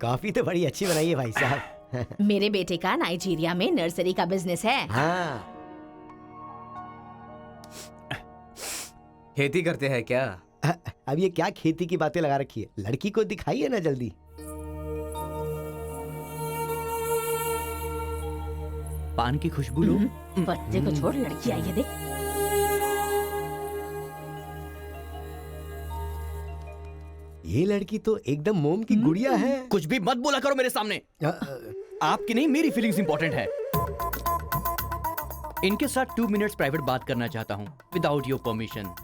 Coffee तो बड़ी अच्छी बनाई है भाई साहब। मेरे बेटे का नाइजीरिया में नर्सरी का बिजनेस है। हाँ। खेती करते हैं क्या? अब ये क्या खेती की बातें लगा रखी है, लड़की को दिखाइए ना जल्दी। पान की खुशबू लो। बच्चे को छोड़, लड़की आई है देख। ये लड़की तो एकदम मोम की गुड़िया है। कुछ भी मत बोला करो मेरे सामने। आपकी नहीं, मेरी फीलिंग्स इंपॉर्टेंट है। इनके साथ 2 मिनट्स प्राइवेट बात करना चाहता हूँ विदाउट योर परमिशन।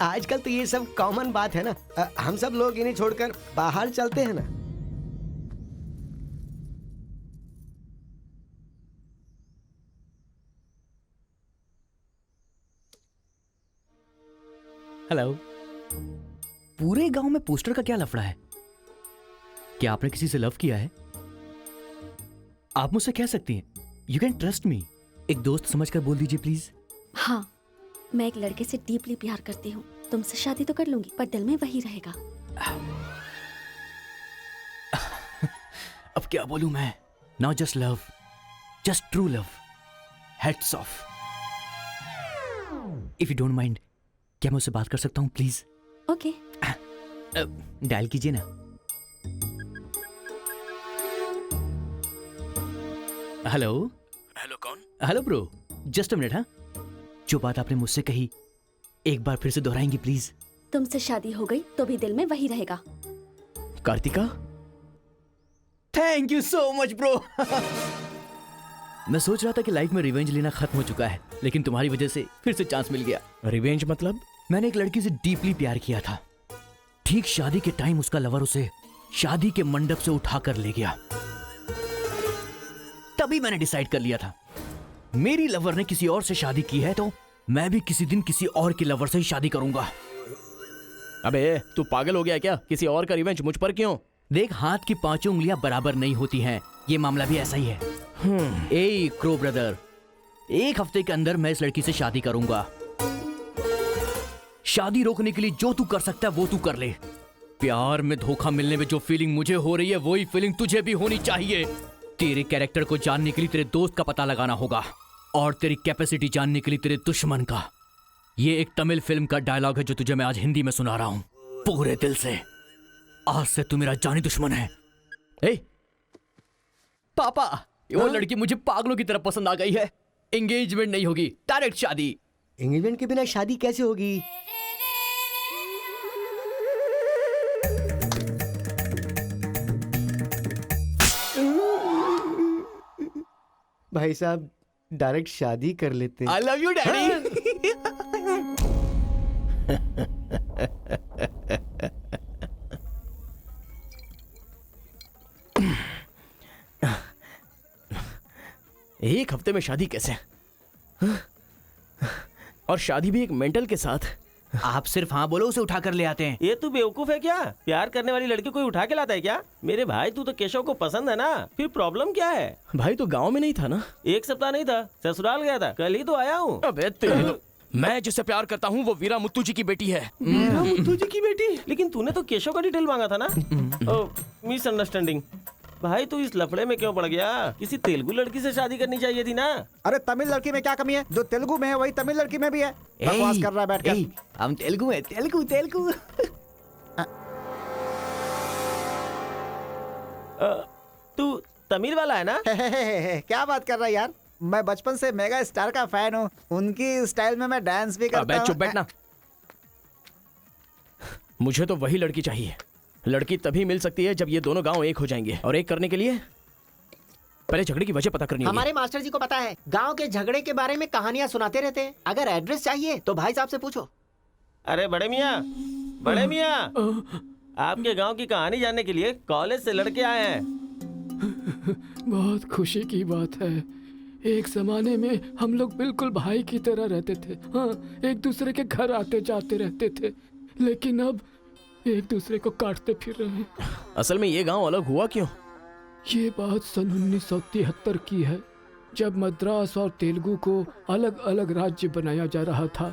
आजकल तो ये सब कॉमन बात है ना। हम सब लोग इन्हें छोड़कर बाहर चलते हैं ना। हेलो। पूरे गांव में पोस्टर का क्या लफड़ा है? क्या आपने किसी से लव किया है? आप मुझसे कह सकती हैं, यू कैन ट्रस्ट मी। एक दोस्त समझकर बोल दीजिए प्लीज। हाँ, मैं एक लड़के से डीपली प्यार करती हूँ। तुमसे शादी तो कर लूंगी, पर दिल में वही रहेगा। अब क्या बोलूं मैं? Not just love, just true love. Heads of. If you don't mind, क्या मैं उससे बात कर सकता हूँ प्लीज? ओके। डायल कीजिए ना। हेलो। हेलो कौन? Hello bro, just a minute. हाँ, जो बात आपने मुझसे कही एक बार फिर से दोहराएंगी प्लीज? तुमसे शादी हो गई तो भी दिल में वही रहेगा। Karthika, thank you so much bro. मैं सोच रहा था कि लाइफ में रिवेंज लेना खत्म हो चुका है, लेकिन तुम्हारी वजह से फिर से चांस मिल गया। रिवेंज मतलब? मैंने एक लड़की से डीपली प्यार किया था। ठीक शादी के टाइम उसका लवर उसे शादी के मंडप से उठाकर ले गया। तभी मैंने डिसाइड कर लिया था, मेरी लवर ने किसी और से शादी की है तो मैं भी किसी दिन किसी और की लवर से ही शादी करूंगा। अबे तू पागल हो गया क्या? किसी और का रिवेंज मुझ पर क्यों? देख, हाथ की 5 उंगलियां बराबर नहीं होती हैं। ये मामला भी ऐसा ही है। ए क्रो ब्रदर, 1 हफ्ते के अंदर मैं इस लड़की से शादी करूंगा। शादी रोकने के लिए जो तू कर सकता है वो तू कर ले। प्यार में धोखा मिलने में जो फीलिंग मुझे हो रही है वही फीलिंग तुझे भी होनी चाहिए। तेरे कैरेक्टर को जानने के लिए तेरे दोस्त का पता लगाना होगा और तेरी कैपेसिटी जानने के लिए तेरे दुश्मन का। ये एक तमिल फिल्म का डायलॉग है जो तुझे मैं आज हिंदी में सुना रहा हूं पूरे दिल से। आज से तू मेरा जानी दुश्मन है। ए पापा, वो लड़की मुझे पागलों की तरह पसंद आ गई है। एंगेजमेंट नहीं होगी, डायरेक्ट शादी। एंगेजमेंट के बिना शादी कैसे होगी? भाई साहब, डायरेक्ट शादी कर लेते हैं। आई लव यू डैडी। एक हफ्ते में शादी कैसे? और शादी भी एक मेंटल के साथ। आप सिर्फ हाँ बोलो, उसे उठा कर ले आते हैं। ये तू बेवकूफ है क्या? प्यार करने वाली लड़की कोई उठा के लाता है क्या? मेरे भाई, तू तो केशव को पसंद है ना, फिर प्रॉब्लम क्या है? भाई तो गांव में नहीं था ना? 1 सप्ताह नहीं था, ससुराल गया था, कल ही तो आया हूँ। अबे तेरे मैं जिससे प्यार करता हूँ वो वीरा मुत्तू जी की बेटी है। वीरा मुत्तू जी की बेटी? लेकिन तूने तो केशव का डिटेल मांगा था ना। मिसअंडरस्टैंडिंग। भाई तू इस लफड़े में क्यों पड़ गया? किसी तेलुगु लड़की से शादी करनी चाहिए थी ना। अरे तमिल लड़की में क्या कमी है? जो तेलुगु में है वही तमिल लड़की में भी है। बकवास कर रहा है बैठ कर। हम तेलुगु है, तेलुगु तेलुगु। तू तमिल वाला है ना? क्या बात कर रहा है यार? मैं बचपन से मेगा स्टार का फैन हूँ। उनकी स्टाइल में मैं डांस भी करता हूँ। चुप बैठना। मुझे तो वही लड़की चाहिए। लड़की तभी मिल सकती है जब ये दोनों गांव एक हो जाएंगे, और एक करने के लिए पहले झगड़े की वजह पता करनी होगी। हमारे मास्टर जी को पता है, गांव के झगड़े के बारे में कहानियां सुनाते रहते हैं। अगर एड्रेस चाहिए तो भाई साहब से पूछो। अरे बड़े मियाँ, बड़े मियाँ, आपके गांव की कहानी जानने के लिए कॉलेज से लड़के आए हैं। बहुत खुशी की बात है। एक जमाने में हम लोग बिल्कुल भाई की तरह रहते थे। हाँ, एक दूसरे के घर आते जाते रहते थे, लेकिन अब एक दूसरे को काटते फिर रहे हैं। असल में ये गांव अलग हुआ क्यों? ये बात सन 1973 की है, जब मद्रास और तेलुगु को अलग अलग राज्य बनाया जा रहा था।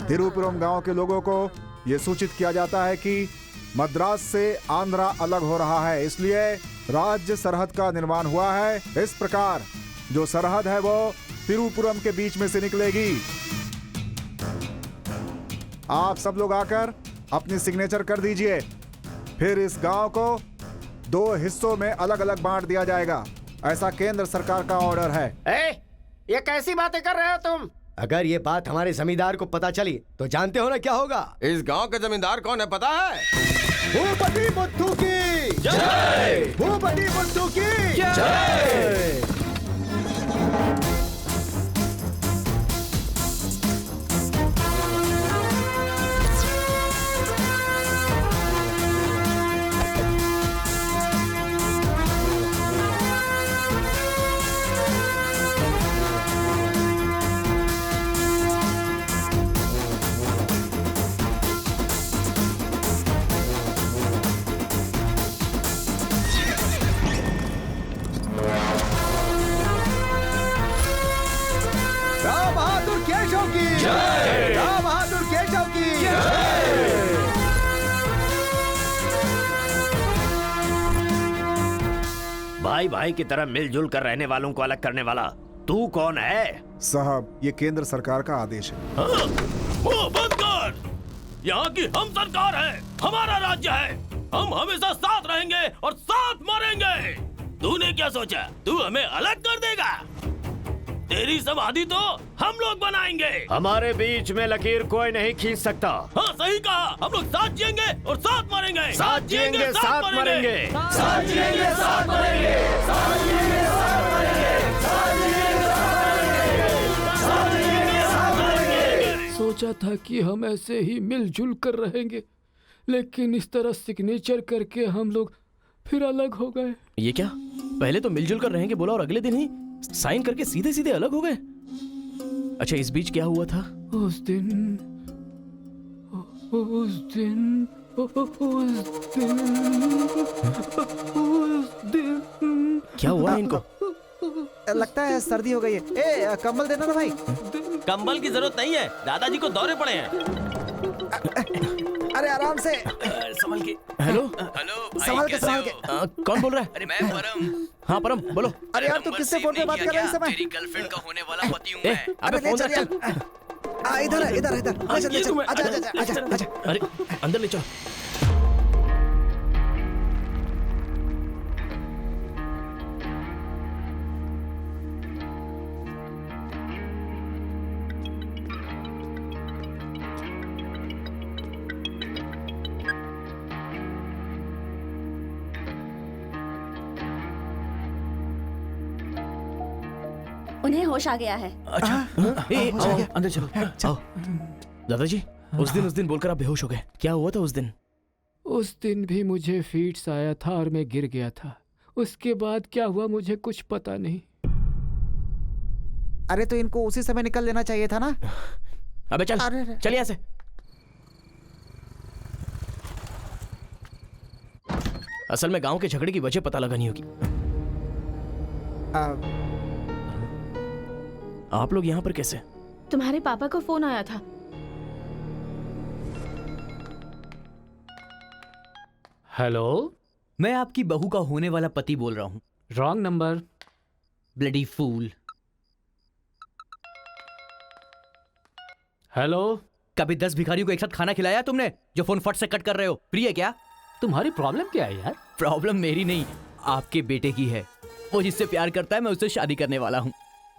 तिरुपुरम गांव के लोगों को ये सूचित किया जाता है कि मद्रास से आंध्रा अलग हो रहा है, इसलिए राज्य सरहद का निर्माण हुआ है। इस प्रकार जो सरहद है वो तिरुपुरम के बीच में से निकलेगी। आप सब लोग आकर अपनी सिग्नेचर कर दीजिए, फिर इस गांव को 2 हिस्सों में अलग अलग बांट दिया जाएगा। ऐसा केंद्र सरकार का ऑर्डर है। ये कैसी बातें कर रहे हो तुम? अगर ये बात हमारे जमींदार को पता चली तो जानते हो ना क्या होगा? इस गांव के जमींदार कौन है पता है? भूपति बुद्धू की जय! भूपति बुद्धू की जय! राम बहादुर केशव की जय! राम बहादुर केशव की जय! भाई भाई की तरह मिलजुल कर रहने वालों को अलग करने वाला तू कौन है? साहब, ये केंद्र सरकार का आदेश है। वो बंद कर। यहाँ की हम सरकार है, हमारा राज्य है। हम हमेशा साथ रहेंगे और साथ मरेंगे। तूने क्या सोचा तू हमें अलग कर देगा? तेरी समाधि तो हम लोग बनाएंगे। हमारे बीच में लकीर कोई नहीं खींच सकता। हाँ सही कहा, हम लोग साथ जिएंगे और साथ मरेंगे। साथ जिएंगे, साथ मरेंगे। साथ जिएंगे, साथ मरेंगे। साथ जिएंगे, साथ मरेंगे। साथ जिएंगे, साथ मरेंगे। साथ मरेंगे। सोचा था कि हम ऐसे ही मिलजुल कर रहेंगे, लेकिन इस तरह सिग्नेचर करके हम लोग फिर अलग हो गए। ये क्या? पहले तो मिलजुल कर रहेंगे बोला और अगले दिन ही साइन करके सीधे सीधे अलग हो गए। अच्छा, इस बीच क्या हुआ था? उस दिन क्या हुआ इनको? लगता है सर्दी हो गई है। ए, कंबल देना ना भाई। कंबल की जरूरत नहीं है, दादाजी को दौरे पड़े हैं। अरे आराम से संभल के। हेलो हेलो संभाल के संभाल के। कौन बोल रहा है? अरे मैं परम। हाँ परम बोलो। अरे यार तू किससे फोन पे बात कर रहा है इस समय? तेरी गर्लफ्रेंड का होने वाला पति हूँ ए, मैं। अबे ले फोन चल रख चल। यार। इधर है, इधर इधर। ले चल, ले चल। आजा आजा आजा आजा। अरे अंदर ले चलो। उन्हें होश आ गया है। अच्छा आओ, अंदर चलो। आओ दादाजी, उस दिन बोलकर आप बेहोश हो गए। क्या हुआ था उस दिन? उस दिन भी मुझे फीट्स आया था और मैं गिर गया था। उसके बाद क्या हुआ मुझे कुछ पता नहीं। अरे तो इनको उसी समय निकल लेना चाहिए था ना। अबे चल चल यहाँ से। असल में गांव के झगड़े की वजह पता लगानी होगी। आप लोग यहाँ पर कैसे? तुम्हारे पापा को फोन आया था। हेलो, मैं आपकी बहू का होने वाला पति बोल रहा हूँ। Wrong number. Bloody fool. Hello, कभी 10 भिखारियों को एक साथ खाना खिलाया तुमने जो फोन फट से कट कर रहे हो? फ्री है क्या? तुम्हारी प्रॉब्लम क्या है यार? प्रॉब्लम मेरी नहीं, आपके बेटे की है। वो जिससे प्यार करता है मैं उससे शादी करने वाला हूँ।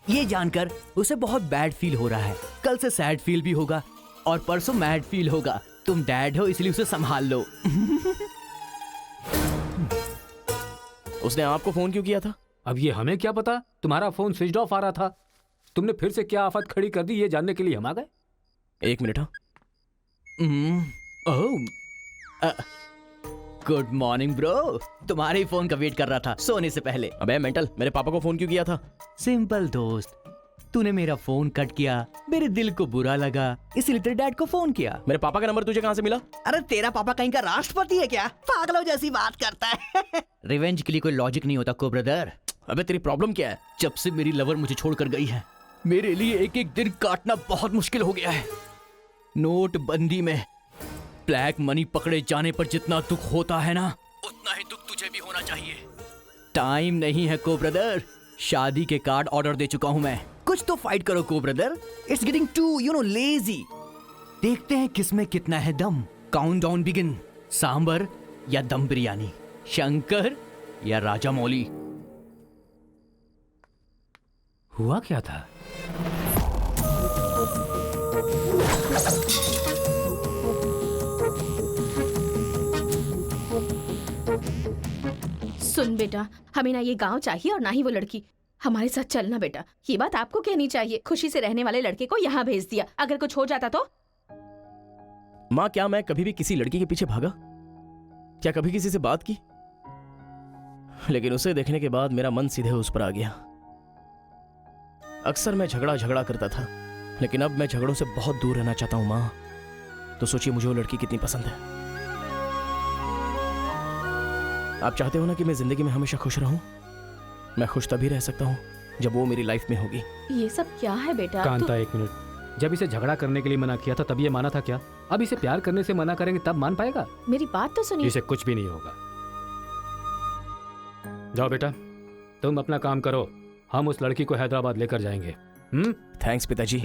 ये जानकर उसे बहुत बैड फील हो रहा है। कल से सैड फील भी होगा और परसों मैड फील होगा। तुम डैड हो इसलिए उसे संभाल लो। उसने आपको फोन क्यों किया था? अब ये हमें क्या पता, तुम्हारा फोन स्विच ऑफ आ रहा था। तुमने फिर से क्या आफत खड़ी कर दी ये जानने के लिए हम आ गए। 1 मिनट। हाँ गुड मॉर्निंग ब्रो। तुम्हारे ही फोन का वेट कर रहा था सोने से पहले। अबे मेंटल, मेरे पापा को फोन क्यों किया था? सिंपल दोस्त, तूने मेरा फोन कट किया, मेरे दिल को बुरा लगा, इसीलिए तेरे डैड को फोन किया। मेरे पापा का नंबर तुझे कहाँ से मिला? अरे तेरा पापा कहीं का राष्ट्रपति है क्या? पागलों जैसी बात करता है। रिवेंज के लिए कोई लॉजिक नहीं होता को ब्रदर। अबे तेरी प्रॉब्लम क्या है? जब से मेरी लवर मुझे छोड़कर गई है, मेरे लिए एक एक दिन काटना बहुत मुश्किल हो गया है। नोटबंदी में ब्लैक मनी पकड़े जाने पर जितना दुख होता है ना, उतना ही दुख तुझे भी होना चाहिए। टाइम नहीं है को ब्रदर, शादी के कार्ड ऑर्डर दे चुका हूं मैं। कुछ तो फाइट करो को brother, it's getting too lazy. देखते हैं किसमें कितना है दम। Countdown begin. सांबर या दम बिरयानी, शंकर या राजा मौली। हुआ क्या था? सुन बेटा, हमें ना ये गांव चाहिए और ना ही वो लड़की। हमारे साथ चलना बेटा। ये बात आपको कहनी चाहिए। खुशी से रहने वाले लड़के को यहाँ भेज दिया, अगर कुछ हो जाता तो? माँ, क्या मैं कभी भी किसी लड़की के पीछे भागा? क्या कभी किसी से बात की? लेकिन उसे देखने के बाद मेरा मन सीधे उस पर आ गया। अक्सर मैं झगड़ा करता था, लेकिन अब मैं झगड़ों से बहुत दूर रहना चाहता हूँ माँ। तो सोचिए मुझे वो लड़की कितनी पसंद है। आप चाहते हो ना कि मैं जिंदगी में हमेशा खुश रहूं? मैं खुश तभी रह सकता हूँ जब वो मेरी लाइफ में होगी। ये सब क्या है बेटा? कांता, एक मिनट। जब इसे झगड़ा करने के लिए मना किया था तब ये माना था क्या? अब इसे प्यार करने से मना करेंगे तब मान पाएगा? मेरी बात तो सुनिए। इसे कुछ भी नहीं होगा। जाओ बेटा, तुम अपना काम करो, हम उस लड़की को हैदराबाद लेकर जाएंगे। थैंक्स पिताजी।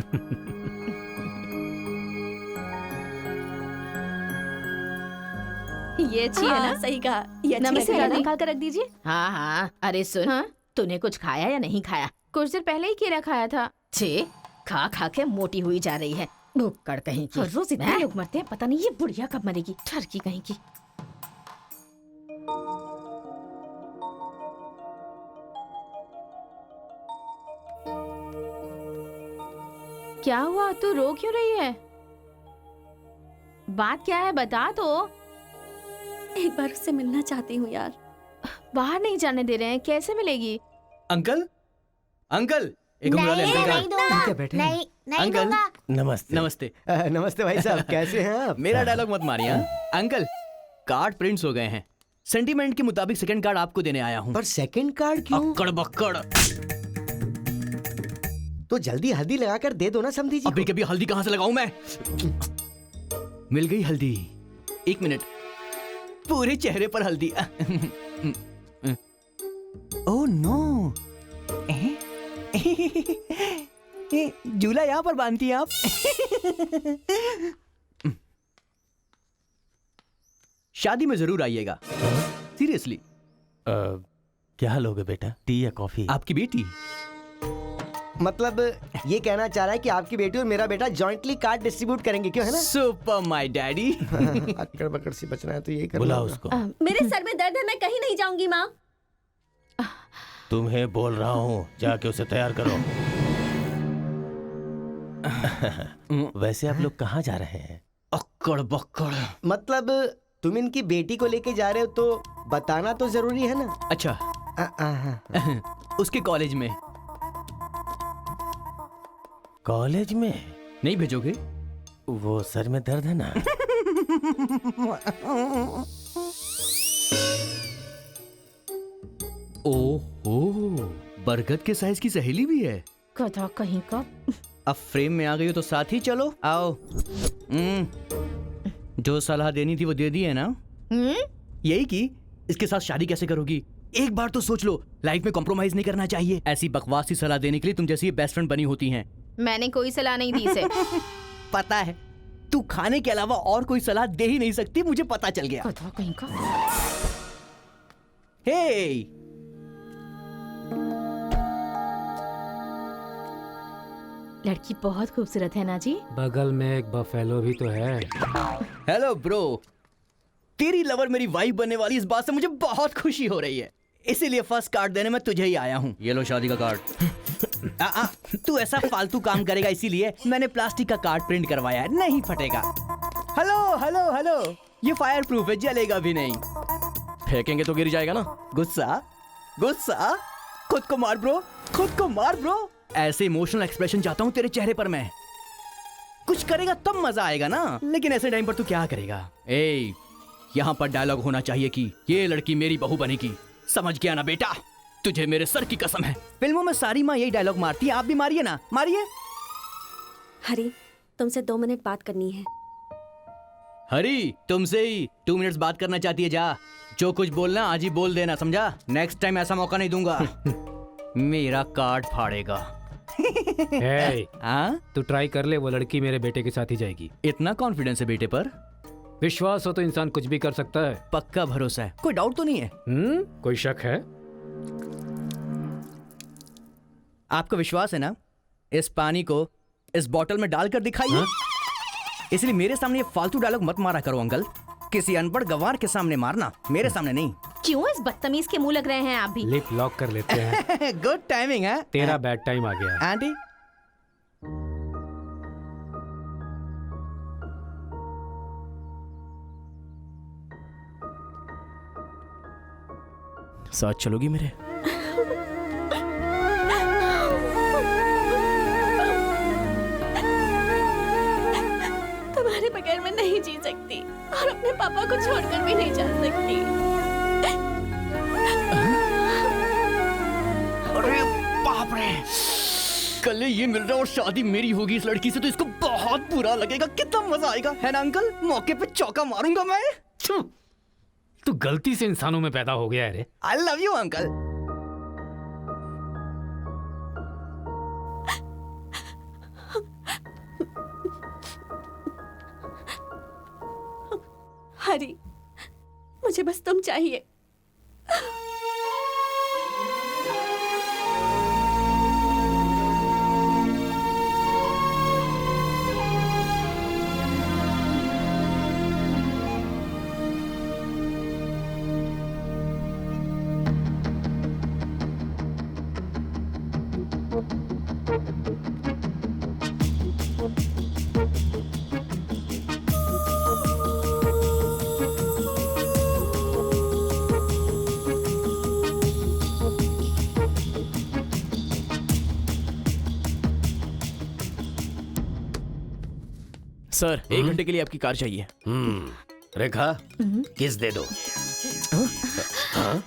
ये अच्छी है ना? सही कहा। ये अच्छी नमस्ते लग रही है दादी, ना? खा कर रख दीजिए। हाँ हाँ, अरे सुन, हाँ? तूने कुछ खाया या नहीं खाया? कुछ देर पहले ही केला खाया था। छे, खा खा के मोटी हुई जा रही है, भुक्कड़ कहीं की। हर रोज इतने लोग मरते हैं, पता नहीं ये बुढ़िया कब मरेगी। ठरकी कहीं की। क्या हुआ? तू रो क्यों रही है? बात क्या है, बता तो। एक बार उससे मिलना चाहती हूँ यार। बाहर नहीं जाने दे रहे हैं, कैसे मिलेगी? अंकल, अंकल, एक उम्र वाले अंकल का। बैठे नहीं अंकल, नमस्ते। नमस्ते। नमस्ते भाई साहब, कैसे हैं आप? मेरा डायलॉग मत मारिए हाँ? अंकल, कार्ड प्रिंट्स हो गए हैं। सेंटीमेंट के मुताबिक सेकंड कार्ड आपको देने आया हूँ। पर सेकंड कार्ड क्यों? अक्कड़ बक्कड़। तो जल्दी हल्दी लगाकर दे दो ना समधी जी अभी को। कभी हल्दी कहाँ से लगाऊं मैं? मिल गई हल्दी। एक मिनट, पूरे चेहरे पर हल्दी। ओह नो, झूला यहाँ पर बांधती हैं आप? शादी में जरूर आइएगा, सीरियसली। क्या लोगे बेटा, टी या कॉफी? आपकी बेटी। मतलब ये कहना चाह रहा है कि आपकी बेटी और मेरा बेटा जॉइंटली कार्ड डिस्ट्रीब्यूट करेंगे, क्यों है ना? Super my daddy. अक्कड़ बकड़ सी बचना है तो यही करना बुला होगा। उसको। मेरे सर में दर्द है, मैं कहीं नहीं जाऊंगी माँ। तुम्हें बोल रहा हूँ, जाके उसे तैयार करो। वैसे आप लोग कहाँ जा रहे हैं? अक्कड़ बक्कड़। मतलब तुम इनकी बेटी को लेके जा रहे हो तो बताना तो जरूरी है ना? अच्छा, उसके कॉलेज में। कॉलेज में नहीं भेजोगे? वो सर में दर्द है ना। ओहो, बरगद के साइज की सहेली भी है। गधा कहीं का। अब फ्रेम में आ गई हो तो साथ ही चलो। आओ। जो सलाह देनी थी वो दे दी है ना? यही कि इसके साथ शादी कैसे करोगी? एक बार तो सोच लो, लाइफ में कॉम्प्रोमाइज नहीं करना चाहिए। ऐसी बकवास सी सलाह देने के लिए तुम जैसी बेस्ट फ्रेंड बनी होती हैं। मैंने कोई सलाह नहीं दी इसे। पता है, तू खाने के अलावा और कोई सलाह दे ही नहीं सकती, मुझे पता चल गया। गधा कहीं का। हे, लड़की बहुत खूबसूरत है ना जी? बगल में एक बफेलो भी तो है। हेलो ब्रो, तेरी लवर मेरी वाइफ बनने वाली इस बात से मुझे बहुत खुशी हो रही है, इसीलिए फर्स्ट कार्ड देने में तुझे ही आया हूँ। ये लो शादी का कार्ड। तू ऐसा फालतू काम करेगा इसीलिए मैंने प्लास्टिक का कार्ड प्रिंट करवाया है, नहीं फटेगा। हेलो हेलो हेलो, ये फायर प्रूफ है, जलेगा भी नहीं। फेंकेंगे तो गिर जाएगा ना। गुस्सा गुस्सा, खुद को मार ब्रो, खुद को मार ब्रो। ऐसे इमोशनल एक्सप्रेशन चाहता हूँ तेरे चेहरे पर मैं। कुछ करेगा तब मजा आएगा ना, लेकिन ऐसे टाइम पर तू क्या करेगा? ए, यहाँ पर डायलॉग होना चाहिए कि ये लड़की मेरी बहू बनेगी, समझ गया ना बेटा? तुझे मेरे सर की कसम है। फिल्मों में सारी माँ यही डायलॉग मारती है, आप भी मारिए ना, मारिए। हरी, तुमसे 2 मिनट बात करनी है। हरी, तुमसे ही 2 मिनट्स बात करना चाहती है? जा, जो कुछ बोलना आज ही बोल देना, समझा? नेक्स्ट टाइम ऐसा मौका नहीं दूंगा। मेरा कार्ड फाड़ेगा। तू ट्राई कर ले, वो लड़की मेरे बेटे के साथ ही जाएगी। इतना कॉन्फिडेंस है बेटे पर? विश्वास हो तो इंसान कुछ भी कर सकता है। पक्का भरोसा है, कोई डाउट तो नहीं है? कोई शक है? आपको विश्वास है ना? इस पानी को इस बोतल में डालकर दिखाइए। इसलिए मेरे सामने ये फालतू डायलॉग मत मारा करो अंकल। किसी अनपढ़ गंवार के सामने मारना, मेरे सामने नहीं। क्यों इस बदतमीज के मुंह लग रहे हैं आप भी? लिप लॉक कर लेते हैं। गुड टाइमिंग है। तेरा बैड टाइम आ गया है। आंटी, साथ चलोगी मेरे? तुम्हारे बगैर मैं नहीं जी सकती और अपने पापा को छोड़कर भी नहीं जा सकती। अरे बाप रे, कल ये मिल रहा और शादी मेरी होगी इस लड़की से, तो इसको बहुत बुरा लगेगा। कितना मजा आएगा, है ना अंकल? मौके पे चौका मारूंगा मैं। तू गलती से इंसानों में पैदा हो गया है रे। I love you uncle. Hari, मुझे बस तुम चाहिए। सर, 1 घंटे के लिए आपकी कार चाहिए। रेखा, किस दे दो।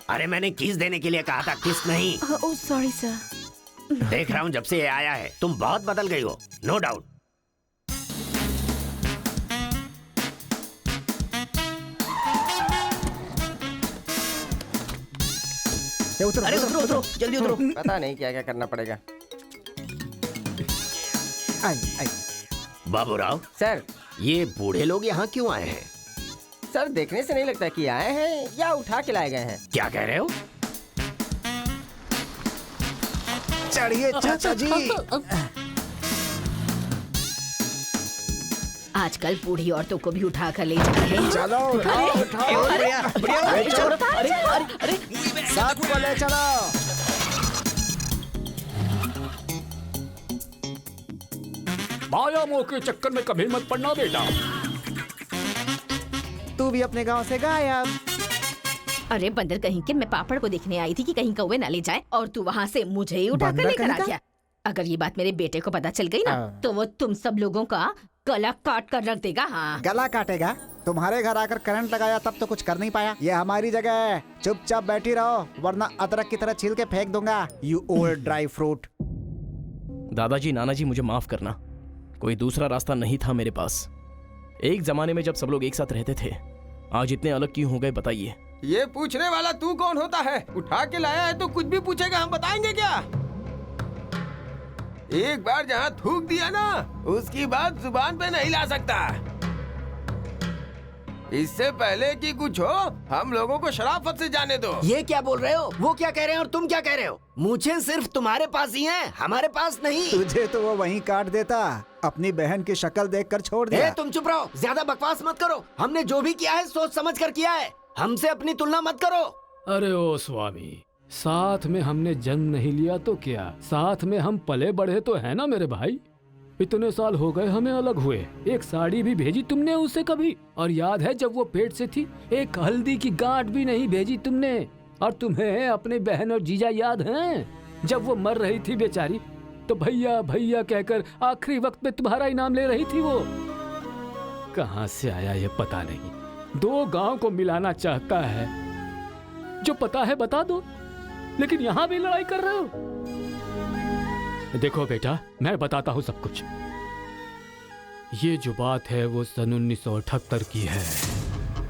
अरे मैंने किस देने के लिए कहा था, किस नहीं। Oh sorry sir. देख रहा हूँ जब से ये आया है तुम बहुत बदल गई हो, नो डाउट। अरे उतरो उतरो, जल्दी उतरो। पता नहीं क्या क्या करना पड़ेगा। बाबूराव सर, ये बूढ़े लोग यहाँ क्यों आए हैं? सर देखने से नहीं लगता कि आए हैं या उठा के लाए गए हैं। क्या कह रहे हो? चढ़िए चाचा जी। आजकल बूढ़ी औरतों को भी उठा कर ले जा रहे हैं। चलो उठाओ उठाओ। अरे साथ को ले चलो। माया मोह के चक्कर में कभी मत पड़ना बेटा। तू भी अपने गांव से गायब। अरे बंदर कहीं के, मैं पापड़ को देखने आई थी कि कहीं कौवे ना ले जाए और तू वहाँ से मुझे ही उठा कर बंदर लेकर आ कहीं गया। अगर ये बात मेरे बेटे को पता चल गई ना तो वो तुम सब लोगों का गला काट कर रख देगा। हाँ, गला काटेगा? तुम्हारे घर आकर करंट लगाया तब तो कुछ कर नहीं पाया। ये हमारी जगह है, चुपचाप बैठी रहो वरना अदरक की तरह छील के फेंक दूंगा। You old dry fruit. दादाजी, नानाजी, मुझे माफ करना, कोई दूसरा रास्ता नहीं था मेरे पास। एक जमाने में जब सब लोग एक साथ रहते थे, आज इतने अलग क्यों हो गए बताइए? ये पूछने वाला तू कौन होता है? उठा के लाया है तो कुछ भी पूछेगा, हम बताएंगे क्या? एक बार जहाँ थूक दिया ना, उसकी बात जुबान पे नहीं ला सकता। इससे पहले कि कुछ हो, हम लोगों को शराफत से जाने दो। ये क्या बोल रहे हो? वो क्या कह रहे हैं और तुम क्या कह रहे हो? मुझे सिर्फ तुम्हारे पास ही है, हमारे पास नहीं। तुझे तो वो वहीं काट देता, अपनी बहन की शक्ल देखकर छोड़ दिया। तुम चुप रहो, ज्यादा बकवास मत करो। हमने जो भी किया है सोच समझ कर किया है, हमसे अपनी तुलना मत करो। अरे ओ स्वामी, साथ में हमने जन्म नहीं लिया तो क्या, साथ में हम पले बढ़े तो है ना मेरे भाई। इतने साल हो गए हमें अलग हुए, एक साड़ी भी भेजी तुमने उसे कभी? और याद है जब वो पेट से थी, एक हल्दी की गांठ भी नहीं भेजी तुमने। और तुम्हें अपने बहन और जीजा याद हैं? जब वो मर रही थी बेचारी, तो भैया भैया कहकर आखिरी वक्त में तुम्हारा इनाम ले रही थी। वो कहाँ से आया ये पता नहीं। 2 गांव को मिलाना चाहता है, जो पता है बता दो, लेकिन यहाँ भी लड़ाई कर रहे हो। देखो बेटा, मैं बताता हूँ सब कुछ। ये जो बात है वो सन 1978 की है।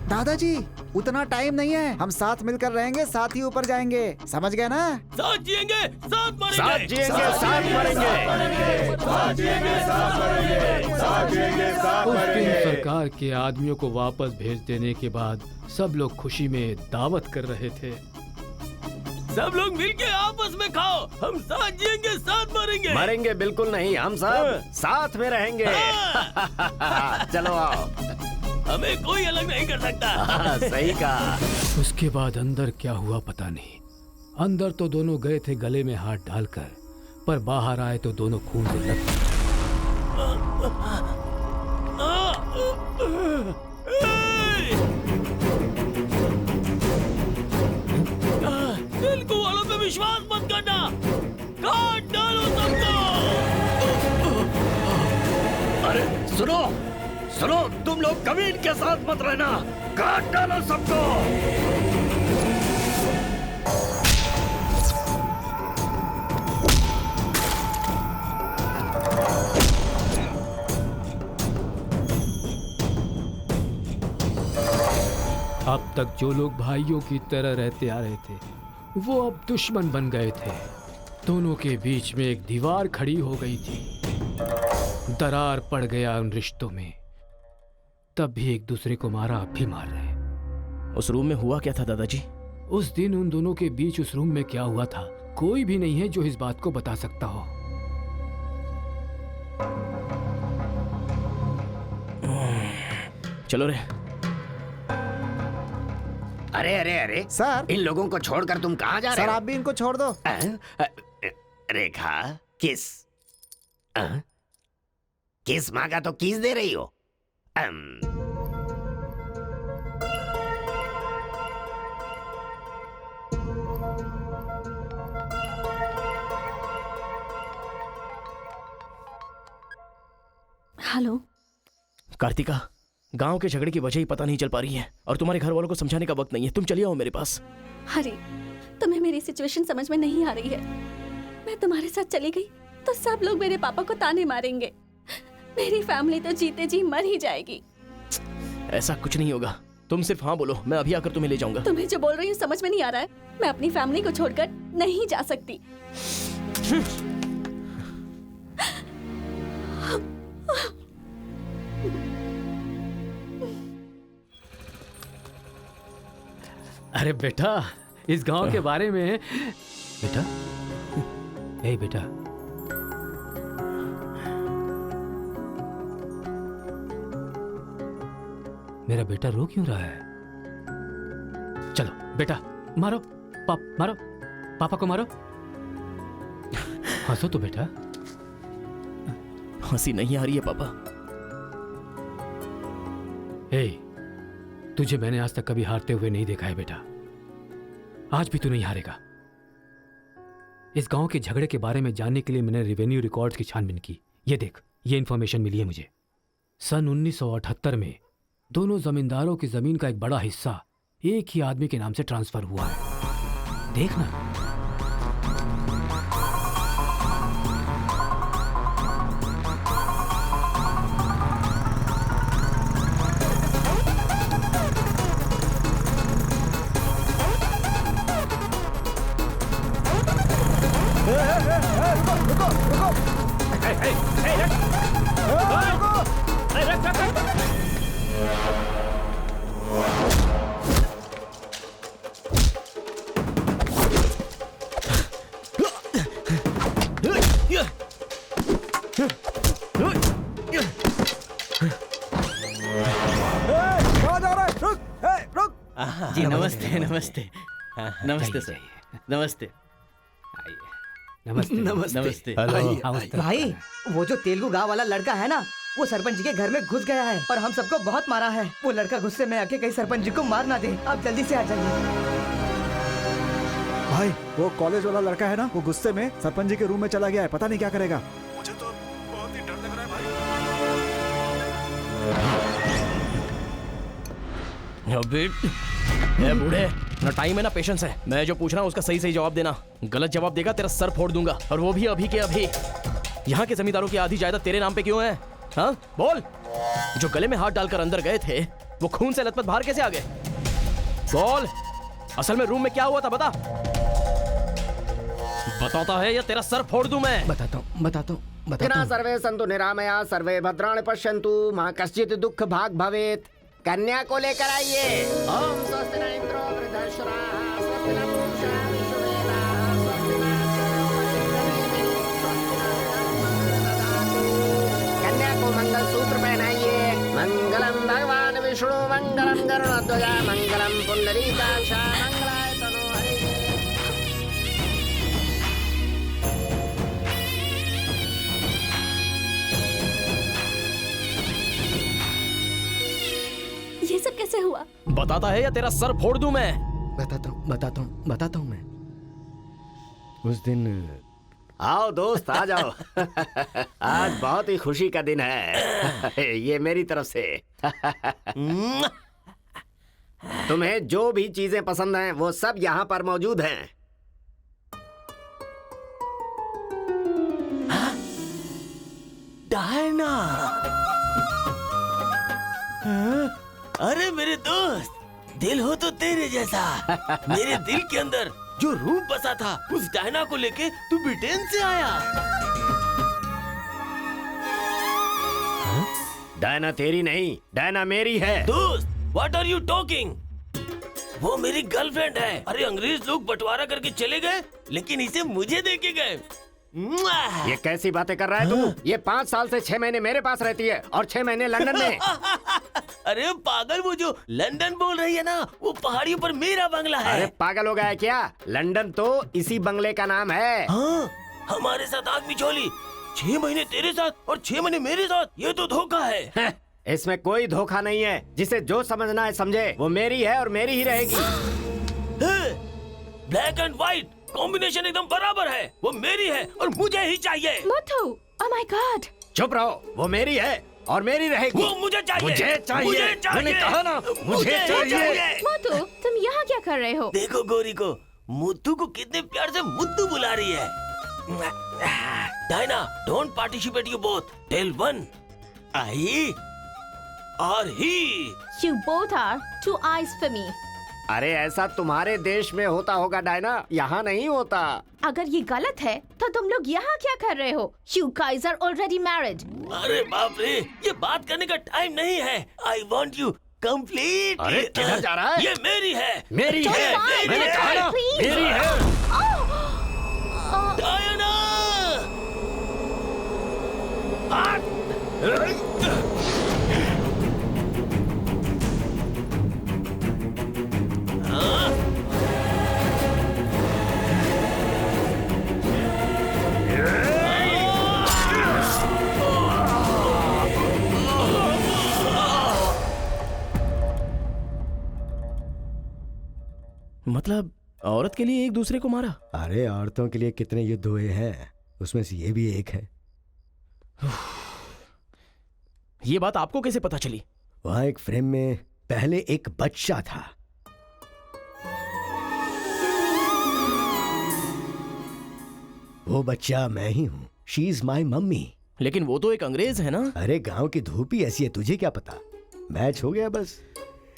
दादाजी उतना टाइम नहीं है, हम साथ मिलकर रहेंगे, साथ ही ऊपर जाएंगे, समझ गए ना? साथ जिएंगे, साथ मरेंगे। साथ जिएंगे, साथ मरेंगे। उस दिन सरकार के आदमियों को वापस भेज देने के बाद सब लोग खुशी में दावत कर रहे थे। सब लोग मिलके आपस में खाओ, हम साथ जिएंगे, साथ मरेंगे। मरेंगे बिल्कुल नहीं, हम सब साथ में रहेंगे। चलो आओ, हमें कोई अलग नहीं कर सकता। सही कहा। उसके बाद अंदर क्या हुआ पता नहीं। अंदर तो दोनों गए थे गले में हाथ डालकर, पर बाहर आए तो दोनों खून से लथपथ। तेलुगु वालों पे विश्वास मत करना, काट डालो सबको। अरे सुनो सुनो, तुम लोग कभी इनके साथ मत रहना, काट डालो सबको। अब तक जो लोग भाइयों की तरह रहते आ रहे थे वो अब दुश्मन बन गए थे। दोनों के बीच में एक दीवार खड़ी हो गई थी। दरार पड़ गया उन रिश्तों में। तब भी एक दूसरे को मारा, अब भी मार रहे। उस रूम में हुआ क्या था दादाजी? उस दिन उन दोनों के बीच उस रूम में क्या हुआ था कोई भी नहीं है जो इस बात को बता सकता हो। चलो रे। अरे अरे अरे सर, इन लोगों को छोड़कर तुम कहाँ जा रहे सर हो? आप भी इनको छोड़ दो। रेखा, किस किस मांगा तो किस दे रही हो? हेलो कार्तिका, गांव के झगड़े की वजह ही पता नहीं चल पा रही है और तुम्हारे घर वालों को समझाने का वक्त नहीं है। तुम चलिए आओ मेरे पास। हरी, तुम्हें मेरी सिचुएशन समझ में नहीं आ रही है। मैं तुम्हारे साथ चली गई तो सब लोग मेरे पापा को ताने मारेंगे। मेरी फैमिली तो जीते जी मर ही जाएगी। ऐसा कुछ नहीं होगा, तुम सिर्फ हाँ बोलो, मैं अभी आकर तुम्हें ले जाऊंगा। तुम्हें जो बोल रही हूँ समझ में नहीं आ रहा है। मैं अपनी फैमिली को छोड़कर नहीं जा सकती। अरे बेटा, इस गांव के बारे में बेटा, ए बेटा, मेरा बेटा रो क्यों रहा है? चलो बेटा, मारो मारो, पापा को मारो। हंसो तो बेटा। हंसी नहीं आ रही है पापा। ए, तुझे मैंने आज तक कभी हारते हुए नहीं देखा है बेटा। आज भी तू नहीं हारेगा। इस गांव के झगड़े के बारे में जानने के लिए मैंने रेवेन्यू रिकॉर्ड्स की छानबीन की। ये देख, ये इंफॉर्मेशन मिली है मुझे। सन 1978 में दोनों जमींदारों की जमीन का एक बड़ा हिस्सा एक ही आदमी के नाम से ट्रांसफर हुआ है। देखना। जी नमस्ते नमस्ते नमस्ते सर, नमस्ते नमस्ते नमस्ते। भाई, वो जो तेलुगु गांव वाला लड़का है ना, वो सरपंच जी के घर में घुस गया है और हम सबको बहुत मारा है। वो लड़का गुस्से में आके कहीं सरपंच जी को मार ना दे। आप जल्दी से आ जाइए। भाई, वो कॉलेज वाला लड़का है ना, वो गुस्से में सरपंच जी के रूम में चला गया है, पता नहीं क्या करेगा। मुझे तो बहुत ही डर लग रहा है भाई। अबे ए बूढ़े, ना टाइम है ना पेशेंस है। मैं जो पूछ रहा हूँ उसका सही सही जवाब देना। गलत जवाब देगा तेरा सर फोड़ दूंगा, और वो भी अभी के अभी। यहाँ के जमींदारों की आधी जायदाद तेरे नाम पे क्यों है? हाँ बोल, जो गले में हाथ डालकर अंदर गए थे वो खून से लथपथ बाहर कैसे आ गए? बोल, असल में रूम में क्या हुआ था बता। बताता है या तेरा सर फोड़ दूं मैं? बताता हूँ किना सर्वे संतु निरामया सर्वे भद्राणि पश्यन्तु मां कश्चित् दुःख भाग भवेत्। कन्या को लेकर आइए। ओम स्वस्ति न इंद्रो वृद्धश्रवाः स्वस्ति न पूषा विश्ववेदाः स्वस्ति न कन्या को मंगल सूत्र पहनाइए। मंगलम भगवान विष्णु मंगलम गरुड़ध्वज मंगलम पुंडरीकाक्ष मंगलाय तनो हरि। ये सब कैसे हुआ? बताता है या तेरा सर फोड़ दूं मैं? बताता हूँ मैं। उस दिन आओ दोस्त आ जाओ। आज बहुत ही खुशी का दिन है। ये मेरी तरफ से। तुम्हें जो भी चीजें पसंद हैं वो सब यहाँ पर मौजूद हैं। डायना, अरे मेरे दोस्त, दिल हो तो तेरे जैसा। मेरे दिल के अंदर जो रूप बसा था उस डायना को लेके तू ब्रिटेन से आया। डायना तेरी नहीं, डायना मेरी है। दोस्त, व्हाट आर यू टॉकिंग? वो मेरी गर्लफ्रेंड है। अरे अंग्रेज लोग बंटवारा करके चले गए लेकिन इसे मुझे दे के गए। ये कैसी बातें कर रहा है तू? ये 5 साल से 6 महीने मेरे पास रहती है और 6 महीने लंदन में। अरे पागल, वो जो लंदन बोल रही है ना, वो पहाड़ियों पर मेरा बंगला है। अरे पागल हो गया है क्या? लंदन तो इसी बंगले का नाम है। हाँ, हमारे साथ आग मिचोली। 6 महीने तेरे साथ और 6 महीने मेरे साथ, ये तो धोखा है। इसमें कोई धोखा नहीं है। जिसे जो समझना है समझे। वो मेरी है और मेरी ही रहेगी। ब्लैक एंड व्हाइट कॉम्बिनेशन एकदम बराबर है। वो मेरी है और मुझे ही चाहिए। मोटू, ओह माय गॉड। चुप रहो, वो मेरी है और मेरी रहेगी। वो मुझे चाहिए। मुझे चाहिए। मैंने कहा ना, मुझे चाहिए। मोटू, तुम यहाँ क्या कर रहे हो? देखो गोरी को, मुत्तू को कितने प्यार से मुत्तू बुला रही है। Diana, don't participate you both. Tell one, I or he. You both are two eyes for me. अरे ऐसा तुम्हारे देश में होता होगा डायना, यहाँ नहीं होता। अगर ये गलत है तो तुम लोग यहाँ क्या कर रहे हो? You guys are already married. अरे बाप रे, ये बात करने का टाइम नहीं है। I want you complete. अरे किधर जा रहा है? ये मेरी है। मेरी Don't है। lie, मैंने कहा ना, please. मेरी है। डायना! मतलब औरत के लिए एक दूसरे को मारा? अरे औरतों के लिए कितने युद्ध हुए हैं, उसमें से ये भी एक है। ये बात आपको कैसे पता चली? वहां एक फ्रेम में पहले एक बच्चा था। वो बच्चा मैं ही हूँ। She is my mummy. लेकिन वो तो एक अंग्रेज है ना? अरे गांव की धूप ही ऐसी है, तुझे क्या पता। मैच हो गया बस।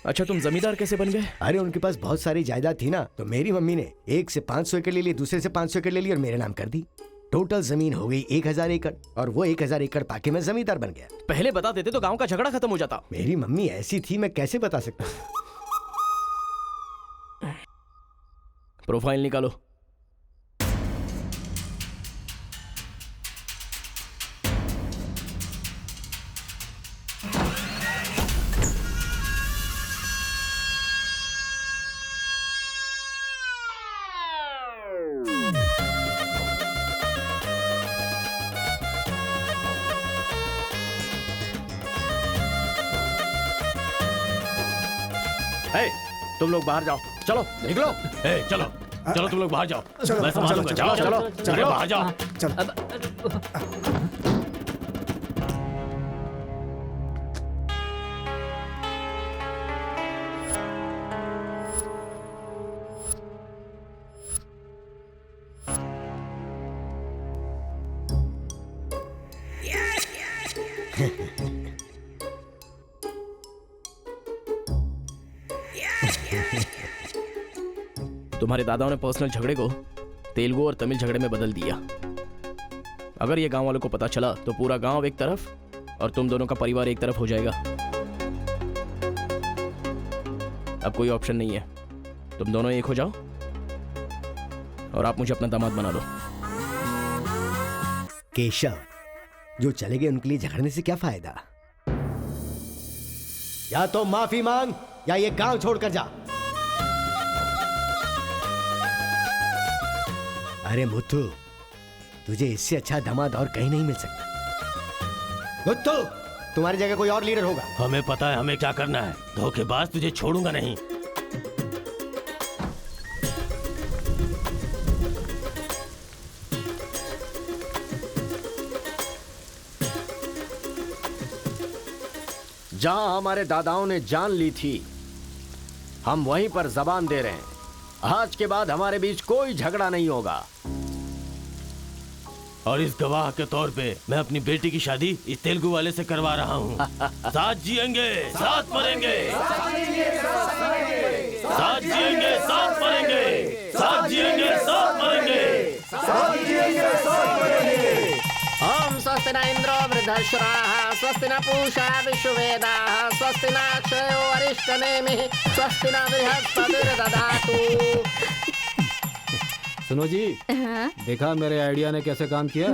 अच्छा, तुम जमींदार कैसे बन गए? अरे उनके पास बहुत सारी जायदाद थी ना, तो मेरी मम्मी ने एक से 500 एकड़ ले ली, दूसरे से 500 एकड़ ले ली और मेरे नाम कर दी। टोटल जमीन हो गई 1000 एकड़ और वो 1000 एकड़ पाके मैं जमींदार बन गया। पहले बता देते तो गांव का झगड़ा खत्म हो जाता। मेरी मम्मी ऐसी थी, मैं कैसे बता सकता हूँ। प्रोफाइल निकालो। तुम लोग बाहर जाओ, चलो निकलो। चलो चलो, तुम लोग बाहर जाओ। चलो, मैं संभालूंगा। चलो, चलो, चलो, चलो, बाहर जाओ। तुम्हारे दादाओं ने पर्सनल झगड़े को तेलुगु और तमिल झगड़े में बदल दिया। अगर ये गांव वालों को पता चला तो पूरा गांव एक तरफ और तुम दोनों का परिवार एक तरफ हो जाएगा। अब कोई ऑप्शन नहीं है, तुम दोनों एक हो जाओ और आप मुझे अपना दामाद बना दो। केशव, जो चले गए उनके लिए झगड़ने से क्या फायदा? या तो माफी मांग या ये गांव छोड़कर जा। अरे मुत्तू, तुझे इससे अच्छा दामाद और कहीं नहीं मिल सकता। मुत्तू, तुम्हारी जगह कोई और लीडर होगा। हमें पता है हमें क्या करना है। धोखेबाज, तुझे छोड़ूंगा नहीं। जहां हमारे दादाओं ने जान ली थी, हम वहीं पर जबान दे रहे हैं। आज के बाद हमारे बीच कोई झगड़ा नहीं होगा। और इस गवाह के तौर पे मैं अपनी बेटी की शादी इस तेलुगु वाले से करवा रहा हूँ। साथ जिएंगे, साथ मरेंगे, साथ जिएंगे, साथ मरेंगे, साथ जिएंगे, साथ मरेंगे, साथ जिएंगे, साथ मरेंगे। ओम स्वस्ति न इंद्रो वृद्धश्राः, स्वस्ति न पूषा विश्ववेदाः, स्वस्ति न अक्षयो अरिष्टनेमिः, स्वस्ति न बृहस्पतिर्दधातु। सुनो जी, देखा मेरे आइडिया ने कैसे काम किया?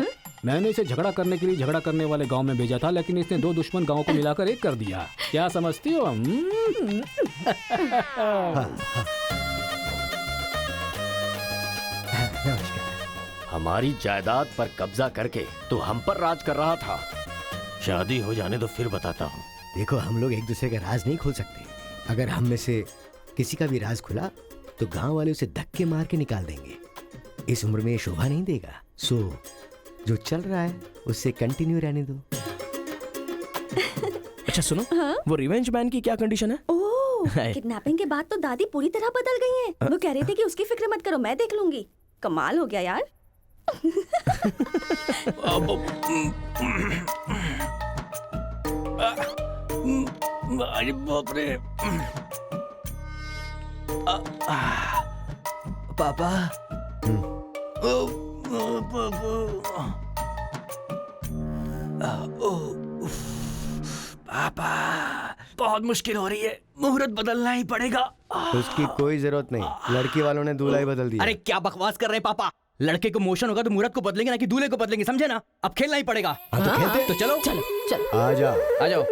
मैंने इसे झगड़ा करने के लिए झगड़ा करने वाले गांव में भेजा था, लेकिन इसने दो दुश्मन गांवों को मिलाकर एक कर दिया। क्या समझती हो? हमारी जायदाद पर कब्जा करके तू हम पर राज कर रहा था। शादी हो जाने तो फिर बताता हूँ। देखो, हम लोग एक दूसरे का राज नहीं खोल सकते। अगर हम में से किसी का भी राज खुला तो गांव वाले उसे धक्के मार के निकाल देंगे। इस उम्र में ये शोभा नहीं देगा। सो जो चल रहा है उससे कंटिन्यू रहने दो। अच्छा सुनो, वो रिवेंज मैन की क्या कंडीशन है? ओह, किडनैपिंग के बाद तो दादी पूरी तरह बदल गई हैं। वो कह रहे थे कि उसकी फिक्र मत करो, मैं देख लूंगी। कमाल हो गया यार। अरे बाप रे। पापा, पापा, बहुत मुश्किल हो रही है। मुहूर्त बदलना ही पड़ेगा। उसकी कोई जरूरत नहीं, लड़की वालों ने दूल्हा ही बदल दिया। अरे क्या बकवास कर रहे हैं पापा? लड़के को मोशन होगा तो मुहूर्त को बदलेंगे ना कि दूल्हे को बदलेंगे, समझे ना? अब खेलना ही पड़ेगा। हाँ, तो खेलते। तो चलो चलो चलो, आ जाओ, आ जाओ।